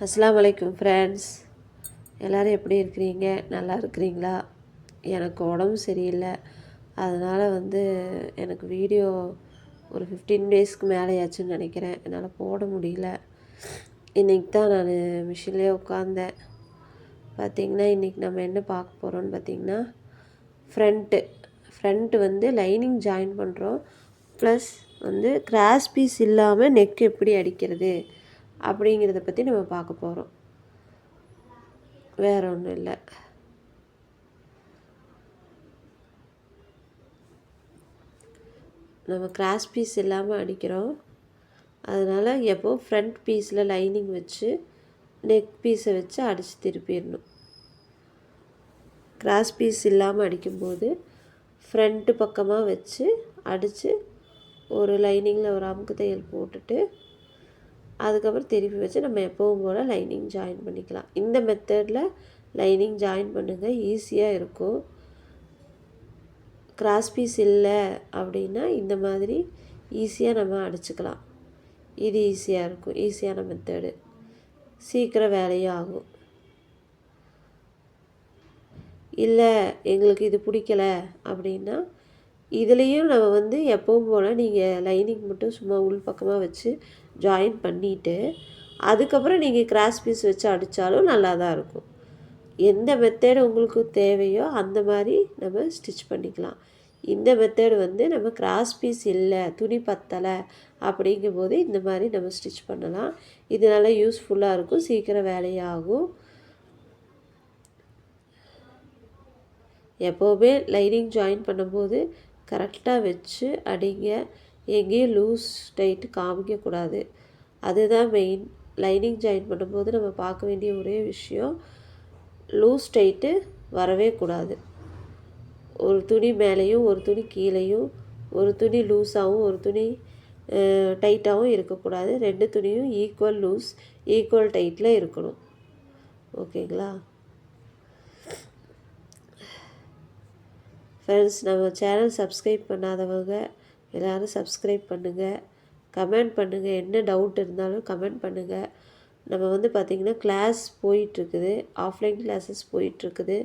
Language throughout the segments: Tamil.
அஸ்ஸலாமு அலைக்கும் ஃப்ரெண்ட்ஸ், எல்லோரும் எப்படி இருக்கிறீங்க? நல்லா இருக்கிறீங்களா? எனக்கு உடம்பு சரியில்லை. அதனால் எனக்கு வீடியோ ஒரு 15 டேஸ்க்கு மேலேயாச்சுன்னு நினைக்கிறேன். என்னால் போட முடியல. இன்றைக்கி தான் நான் மிஷின்லேயே உட்காந்தேன். பார்த்திங்கன்னா இன்றைக்கி நம்ம என்ன பார்க்க போகிறோன்னு பார்த்திங்கன்னா ஃப்ரண்ட்டு லைனிங் ஜாயின் பண்ணுறோம். ப்ளஸ் கிராஸ் பீஸ் இல்லாமல் நெக் எப்படி அடிக்கிறது அப்படிங்கிறத பற்றி நம்ம பார்க்க போகிறோம். வேறு ஒன்றும் இல்லை. நம்ம கிராஸ் பீஸ் இல்லாமல் அடிக்கிறோம். அதனால் எப்போது ஃப்ரண்ட் பீஸில் லைனிங் வச்சு நெக் பீஸை வச்சு அடித்து திருப்பிடணும். கிராஸ் பீஸ் இல்லாமல் அடிக்கும்போது ஃப்ரண்ட்டு பக்கமாக வச்சு அடித்து ஒரு லைனிங்கில் ஒரு அமுக்கு தையல் போட்டுட்டு அதுக்கப்புறம் திருப்பி வச்சு நம்ம எப்பவும் போல் லைனிங் ஜாயின் பண்ணிக்கலாம். இந்த மெத்தடில் லைனிங் ஜாயின் பண்ணுங்கள், ஈஸியாக இருக்கும். கிராஸ் பீஸ் இல்லை அப்படின்னா இந்த மாதிரி ஈஸியாக நம்ம அடிச்சுக்கலாம். இது ஈஸியாக இருக்கும், ஈஸியான மெத்தடு, சீக்கிரம் வேலையும் ஆகும். இல்லை எங்களுக்கு இது பிடிக்கல அப்படின்னா இதுலேயும் நம்ம எப்பவும் போல் நீங்கள் லைனிங் மட்டும் சும்மா உள் பக்கமாக வச்சு ஜாயின் பண்ணிவிட்டு அதுக்கப்புறம் நீங்கள் கிராஸ் பீஸ் வச்சு அடித்தாலும் நல்லா தான் இருக்கும். எந்த மெத்தேடு உங்களுக்கு தேவையோ அந்த மாதிரி நம்ம ஸ்டிச் பண்ணிக்கலாம். இந்த மெத்தேடு நம்ம கிராஸ் பீஸ் இல்லை, துணி பத்தலை அப்படிங்கும்போது இந்த மாதிரி நம்ம ஸ்டிச் பண்ணலாம். இது நல்லா யூஸ்ஃபுல்லாக இருக்கும், சீக்கிரம் வேலையாகும். எப்போவுமே லைனிங் ஜாயின் பண்ணும்போது கரெக்டாக வச்சு அடிங்க. எங்கேயும் லூஸ் டைட்டு காமிக்கக்கூடாது. அதுதான் மெயின். லைனிங் ஜாயின் பண்ணும்போது நம்ம பார்க்க வேண்டிய ஒரே விஷயம், லூஸ் டைட்டு வரவே கூடாது. ஒரு துணி மேலேயும் ஒரு துணி கீழேயும், ஒரு துணி லூஸாகவும் ஒரு துணி டைட்டாகவும் இருக்கக்கூடாது. ரெண்டு துணியும் ஈக்குவல் லூஸ் ஈக்குவல் டைட்டில் இருக்கணும். ஓகேங்களா ஃப்ரெண்ட்ஸ்? நம்ம சேனல் சப்ஸ்கிரைப் பண்ணாதவங்க எல்லோரும் சப்ஸ்கிரைப் பண்ணுங்கள், கமெண்ட் பண்ணுங்கள். என்ன டவுட் இருந்தாலும் கமெண்ட் பண்ணுங்கள். நம்ம பார்த்திங்கன்னா கிளாஸ் போயிட்டுருக்குது, ஆஃப்லைன் கிளாஸஸ் போயிட்டுருக்குது,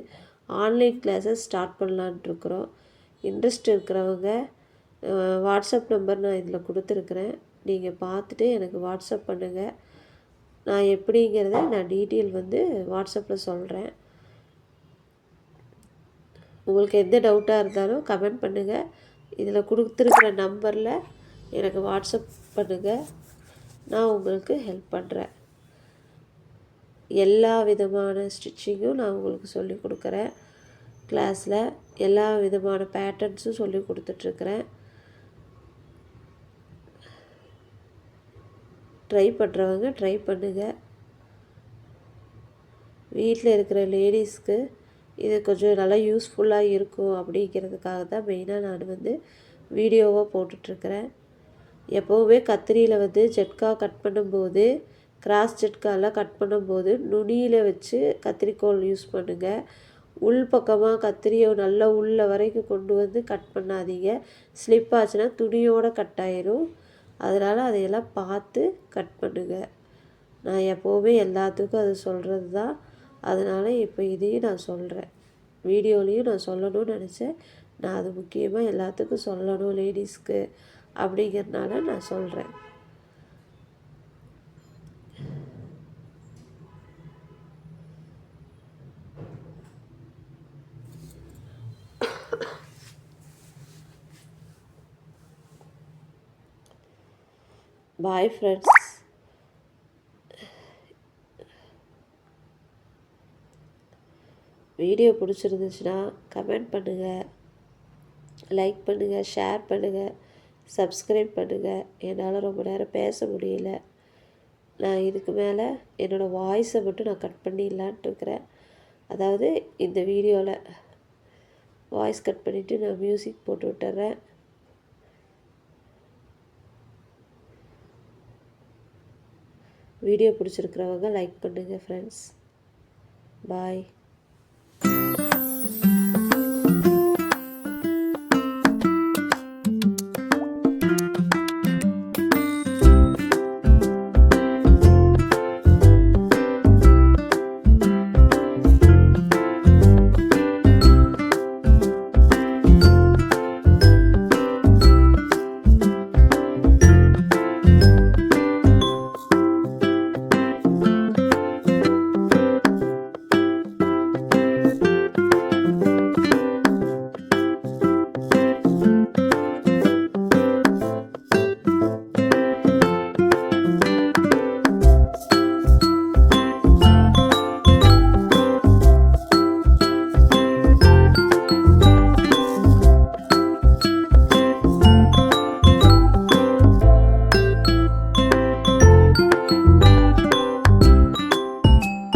ஆன்லைன் கிளாஸஸ் ஸ்டார்ட் பண்ணலான்ட்ருக்குறோம். இன்ட்ரெஸ்ட் இருக்கிறவங்க வாட்ஸ்அப் நம்பர் நான் இதில் கொடுத்துருக்குறேன். நீங்கள் பார்த்துட்டு எனக்கு வாட்ஸ்அப் பண்ணுங்கள். நான் எப்படிங்கிறத நான் டீட்டெயில் வாட்ஸ்அப்பில் சொல்கிறேன். உங்களுக்கு எந்த டவுட்டாக இருந்தாலும் கமெண்ட் பண்ணுங்கள். இதில் கொடுத்துருக்குற நம்பரில் எனக்கு வாட்ஸ்அப் பண்ணுங்கள், நான் உங்களுக்கு ஹெல்ப் பண்ணுறேன். எல்லா விதமான ஸ்டிச்சிங்கும் நான் உங்களுக்கு சொல்லி கொடுக்குறேன். கிளாஸில் எல்லா விதமான பேட்டர்ன்ஸும் சொல்லி கொடுத்துட்ருக்குறேன். ட்ரை பண்ணுறவங்க ட்ரை பண்ணுங்கள். வீட்டில் இருக்கிற லேடிஸ்க்கு இது கொஞ்சம் நல்லா யூஸ்ஃபுல்லாக இருக்கும் அப்படிங்கிறதுக்காக தான் மெயினாக நான் வீடியோவாக போட்டுட்ருக்கிறேன். எப்போவுமே கத்திரியில் ஜட்கா கட் பண்ணும்போது, கிராஸ் ஜட்காலாம் கட் பண்ணும்போது நுனியில் வச்சு கத்திரிக்கோல் யூஸ் பண்ணுங்கள். உள் பக்கமாக கத்திரியை நல்லா உள்ள வரைக்கும் கொண்டு கட் பண்ணாதீங்க. ஸ்லிப் ஆச்சுன்னா துணியோடு கட் ஆயிரும். அதனால் அதையெல்லாம் பார்த்து கட் பண்ணுங்கள். நான் எப்போவுமே எல்லாத்துக்கும் அது சொல்கிறது தான். அதனால் இப்போ இதையும் நான் சொல்கிறேன், வீடியோலேயும் நான் சொல்லணும்னு நினச்சேன். நான் அது முக்கியமாக எல்லாத்துக்கும் சொல்லணும் லேடிஸ்க்கு அப்படிங்கிறதுனால நான் சொல்கிறேன். Bye friends. வீடியோ பிடிச்சிருந்துச்சுன்னா கமெண்ட் பண்ணுங்கள், லைக் பண்ணுங்கள், ஷேர் பண்ணுங்கள், சப்ஸ்கிரைப் பண்ணுங்கள். என்னால் ரொம்ப நேரம் பேச முடியல. நான் இதுக்கு மேலே என்னோடய வாய்ஸை மட்டும் நான் கட் பண்ணிடலான்ட்டு இருக்கிறேன். அதாவது இந்த வீடியோவில் வாய்ஸ் கட் பண்ணிவிட்டு நான் மியூசிக் போட்டு விட்டுறேன். வீடியோ பிடிச்சிருக்கிறவங்க லைக் பண்ணுங்கள் ஃப்ரெண்ட்ஸ். பாய்.